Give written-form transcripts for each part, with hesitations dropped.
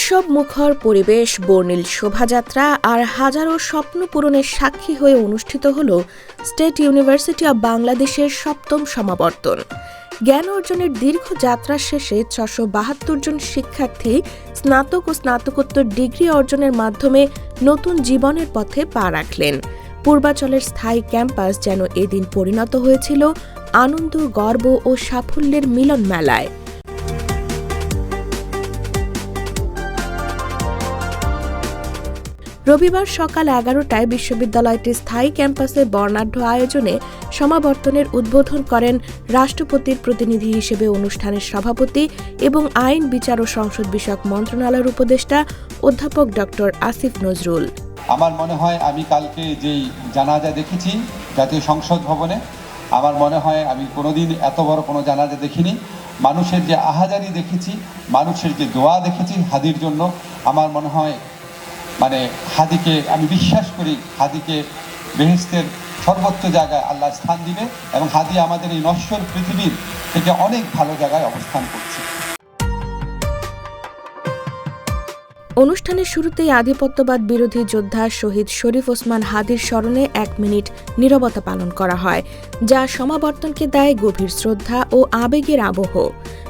উৎসব মুখর পরিবেশ, বর্ণিল শোভাযাত্রা আর হাজারো স্বপ্ন পূরণের সাক্ষী হয়ে অনুষ্ঠিত হল স্টেট ইউনিভার্সিটি অব বাংলাদেশের ৭ম সমাবর্তন। জ্ঞান অর্জনের দীর্ঘ যাত্রার শেষে ৬৭২ জন শিক্ষার্থী স্নাতক ও স্নাতকোত্তর ডিগ্রি অর্জনের মাধ্যমে নতুন জীবনের পথে পা রাখলেন। পূর্বাচলের স্থায়ী ক্যাম্পাস যেন এদিন পরিণত হয়েছিল আনন্দ, গর্ব ও সাফল্যের মিলন মেলায়। রবিবার সকাল ১১টায় বিশ্ববিদ্যালয়টির স্থায়ী ক্যাম্পাসে বর্ণাঢ্য আয়োজনে সমাবর্তনের উদ্বোধন করেন রাষ্ট্রপতির প্রতিনিধি হিসেবে অনুষ্ঠানের সভাপতি এবং আইন, বিচার ও সংসদ বিষয়ক মন্ত্রণালয়ের উপদেষ্টা অধ্যাপক ডক্টর আসিফ নজরুল। আমার মনে হয় আমি কালকে যেই জানাজা দেখেছি জাতীয় সংসদ ভবনে, আমার মনে হয় আমি কোনোদিন এত বড় কোনো জানাজা দেখিনি। মানুষের যে আহাজারি দেখেছি, মানুষের যে দোয়া দেখেছি হাদির জন্য, আমার মনে হয় হাদিকে আমি বিশ্বাস করি হাদিকে বেহেশতের সর্বোচ্চ জায়গায় আল্লাহ স্থান দিবে এবং হাদি আমাদের এই নশ্বর পৃথিবীর থেকে অনেক ভালো জায়গায় অবস্থান করছে। অনুষ্ঠানের শুরুতেই আধিপত্যবাদ বিরোধী যোদ্ধা শহীদ শরীফ ওসমান হাদির স্মরণে ১ মিনিট নীরবতা পালন করা হয়, যা সমাবর্তনকে দেয় গভীর শ্রদ্ধা ও আবেগের আবহ।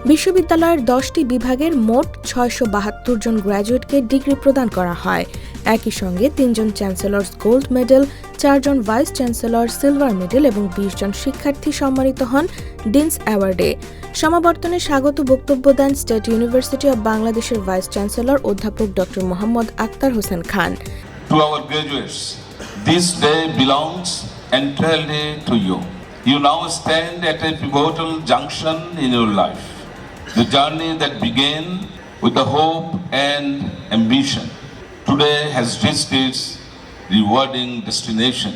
বিশ্ববিদ্যালয়ের ১০টি বিভাগের মোট ৬৭২ জন গ্র্যাজুয়েটকে ডিগ্রি প্রদান করা হয়। একই সঙ্গে ৩ জন চ্যান্সেলর্স গোল্ড মেডেল, ৪ জন ভাইস চ্যান্সেলর সিলভার মেডেল এবং ২০ জন শিক্ষার্থী সম্মানিত হন ডিনস অ্যাওয়ার্ডে। সমাবর্তনে স্বাগত বক্তব্য দেন স্টেট ইউনিভার্সিটি অব বাংলাদেশের ভাইস চ্যান্সেলর অধ্যাপক doctor Mohammad Akhtar Hossain Khan. To our graduates, this day belongs entirely to you. You now stand at a pivotal junction in your life. The journey that began with the hope and ambition today has reached its rewarding destination.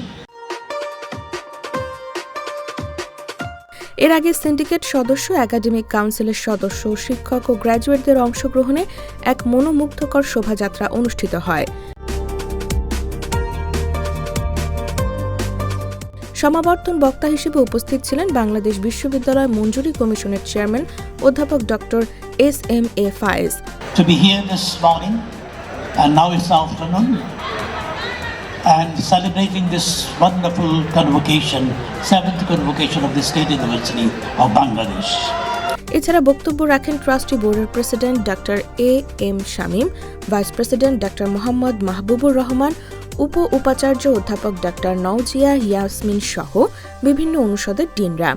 এর আগে syndicate সদস্য, academic কাউন্সিলের সদস্য, শিক্ষক ও গ্র্যাজুয়েটদের অংশগ্রহণে এক মনোমুগ্ধকর শোভাযাত্রা অনুষ্ঠিত হয়। সমাবর্তন বক্তা হিসেবে উপস্থিত ছিলেন বাংলাদেশ বিশ্ববিদ্যালয় মঞ্জুরি কমিশনের চেয়ারম্যান অধ্যাপক doctor S M A. Faiz. To be here this morning and now it's afternoon and celebrating this wonderful convocation, 7th convocation of the State University of Bangladesh. এছাড়া বক্তব্য রাখেন ট্রাস্টি বোর্ডের president doctor AM. Shamim, vice president doctor Mohammad Mahbubur Rahman, উপাচার্য অধ্যাপক doctor নওজিয়া Yasmin সহ বিভিন্ন অনুষদের ডিনরা।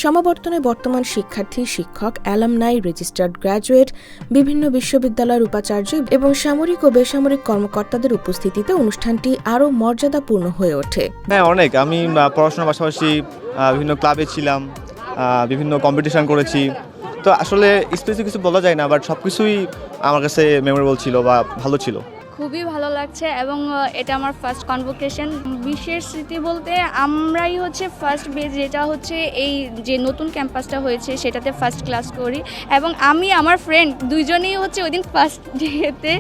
সমাবর্তনে বর্তমান শিক্ষার্থী, শিক্ষক, অ্যালামনাই, রেজিস্টার্ড গ্র্যাজুয়েট, বিভিন্ন বিশ্ববিদ্যালয়ের উপাচার্য এবং সামরিক ও বেসামরিক কর্মকর্তাদের উপস্থিতিতে অনুষ্ঠানটি আরও মর্যাদাপূর্ণ হয়ে ওঠে। অনেক। আমি পড়াশোনার পাশাপাশি বিভিন্ন ক্লাবে ছিলাম, বিভিন্ন কম্পিটিশন করেছি, তো আসলে স্পেসিফিক কিছু বলা যায় না, বাট সব কিছুই আমার কাছে মেমোরেবল ছিল বা ভালো ছিল। খুবই ভালো লাগছে এবং এটা আমার ফার্স্ট কনভোকেশন। বিশেষ স্মৃতি বলতে আমরাই হচ্ছে ফার্স্ট বেজ, যেটা হচ্ছে এই যে নতুন ক্যাম্পাসটা হয়েছে সেটাতে ফার্স্ট ক্লাস করি এবং আমি আমার ফ্রেন্ড দুইজনেই হচ্ছে ওই দিন ফার্স্ট ডেতে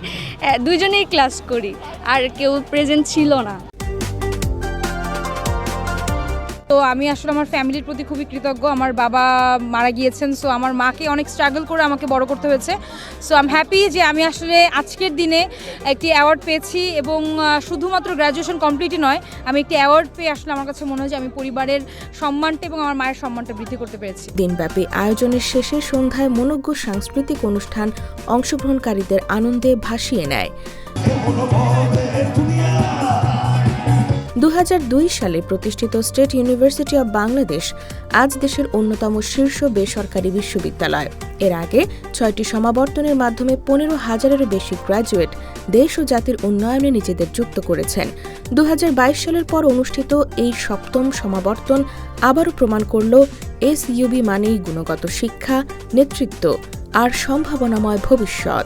দুইজনেই ক্লাস করি, আর কেউ প্রেজেন্ট ছিল না। তো আমি আসলে আমার ফ্যামিলির প্রতি খুবই কৃতজ্ঞ। আমার বাবা মারা গিয়েছেন, সো আমার মাকে অনেক স্ট্রাগল করে আমাকে বড় করতে হয়েছে। সো আই এম হ্যাপি যে আমি আসলে আজকের দিনে একটি অ্যাওয়ার্ড পেয়েছি এবং শুধুমাত্র গ্র্যাজুয়েশন কমপ্লিটই নয়, আমি একটি অ্যাওয়ার্ড পেয়ে আসলে আমার কাছে মনে হয় যে আমি পরিবারের সম্মানটা এবং আমার মায়ের সম্মানটা বৃদ্ধি করতে পেরেছি। দিনব্যাপী আয়োজনের শেষে সন্ধ্যায় মনোজ্ঞ সাংস্কৃতিক অনুষ্ঠান অংশগ্রহণকারীদের আনন্দে ভাসিয়ে নেয়। ২০০২ সালে প্রতিষ্ঠিত স্টেট ইউনিভার্সিটি অব বাংলাদেশ আজ দেশের অন্যতম শীর্ষ বেসরকারি বিশ্ববিদ্যালয়। এর আগে ৬টি সমাবর্তনের মাধ্যমে ১৫,০০০-এরও বেশি গ্র্যাজুয়েট দেশ ও জাতির উন্নয়নে নিজেদের যুক্ত করেছেন। ২০২২ সালের পর অনুষ্ঠিত এই ৭ম সমাবর্তন আবারও প্রমাণ করল এসইউবি মানেই গুণগত শিক্ষা, নেতৃত্ব আর সম্ভাবনাময় ভবিষ্যৎ।